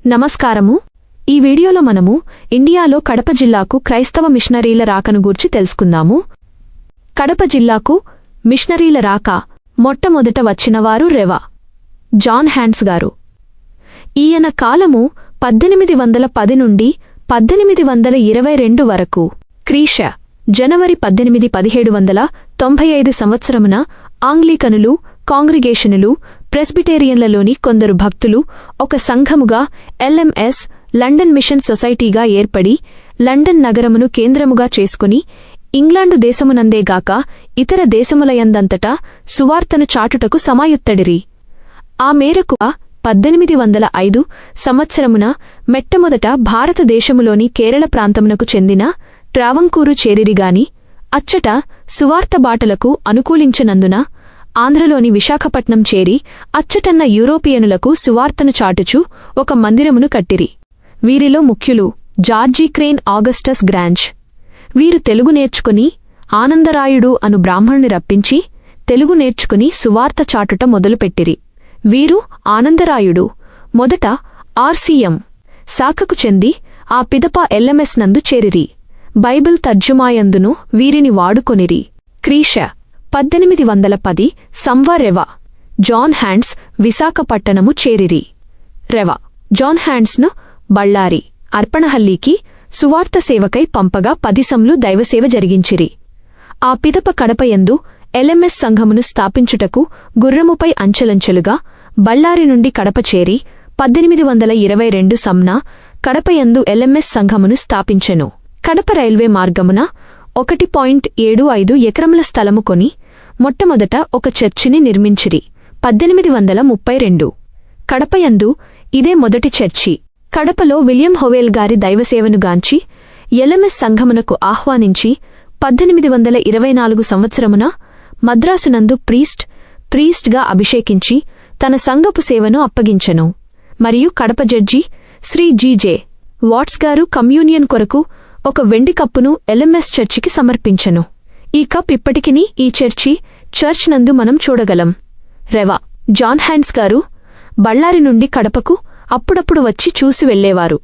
నమస్కారము. ఈ వీడియోలో మనము ఇండియాలో కడప జిల్లాకు క్రైస్తవ మిషనరీల రాకను గూర్చి తెలుసుకుందాము. కడప జిల్లాకు మిషనరీల రాక మొట్టమొదట వచ్చినవారు రెవ. జాన్ హ్యాండ్స్ గారు. ఈయన కాలము 1810 నుండి 1822 వరకు. క్రీశ జనవరి 18 1795 సంవత్సరమున ఆంగ్లికనులు, కాంగ్రిగేషనులు, ప్రెస్బిటేరియన్లలోని కొందరు భక్తులు ఒక సంఘముగా LMS లండన్ మిషన్ సొసైటీగా ఏర్పడి లండన్ నగరమును కేంద్రముగా చేసుకుని ఇంగ్లాండు దేశమునందేగాక ఇతర దేశములయందంతటా సువార్తను చాటుటకు సమాయుత్తడిరి. ఆ మేరకు 1805 సంవత్సరమున మెట్టమొదట భారతదేశములోని కేరళ ప్రాంతమునకు చెందిన ట్రావంకూరు చేరిరిగాని అచ్చట సువార్త బాటలకు అనుకూలించనందున ఆంధ్రలోని విశాఖపట్నం చేరి అచ్చటన్న యూరోపియనులకు సువార్తను చాటుచు ఒక మందిరమును కట్టిరి. వీరిలో ముఖ్యులు జార్జీ క్రేన్, ఆగస్టస్ గ్రాంజ్. వీరు తెలుగు నేర్చుకుని ఆనందరాయుడు అను బ్రాహ్మణుని రప్పించి తెలుగు నేర్చుకుని సువార్త చాటుట మొదలుపెట్టిరి. వీరు ఆనందరాయుడు మొదట RCM శాఖకు చెంది ఆ పిదప LMS నందు చేరిరి. బైబిల్ తర్జుమాయందును వీరిని వాడుకొనిరి. క్రీశ 1810 రెవ. జాన్ హ్యాండ్స్ విశాఖపట్టణము చేరిరి. రెవ. జాన్ హ్యాండ్స్ను బళ్ళారి, అర్పణహల్లికి సువార్త సేవకై పంపగా 10 సంలు దైవసేవ జరిగించిరి. ఆ పిదప కడపయందు LMS సంఘమును స్థాపించుటకు గుర్రముపై అంచెలంచెలుగా బళ్ళారి నుండి కడప చేరి 1822 సంన కడపయందు LMS సంఘమును స్థాపించెను. కడప రైల్వే మార్గమున 1.75 ఎకరముల స్థలము కొని మొట్టమొదట ఒక చర్చిని నిర్మించిరి. 1832 కడపయందు ఇదే మొదటి చర్చి. కడపలో విలియం హోవెల్ గారి దైవసేవనుగాంచి LMS సంఘమునకు ఆహ్వానించి 1824 సంవత్సరమున మద్రాసునందు ప్రీస్ట్గా అభిషేకించి తన సంఘపు సేవను అప్పగించెను. మరియు Kadapa judge Shri G.J. Watts గారు కమ్యూనియన్ కొరకు ఒక వెండి కప్పును LMS చర్చికి సమర్పించెను. ఈ కప్ ఇప్పటికినీ ఈ చర్చ్ నందు మనం చూడగలం. రెవ. జాన్ హ్యాండ్స్ గారు బళ్ళారి నుండి కడపకు అప్పుడప్పుడు వచ్చి చూసి వెళ్లేవారు.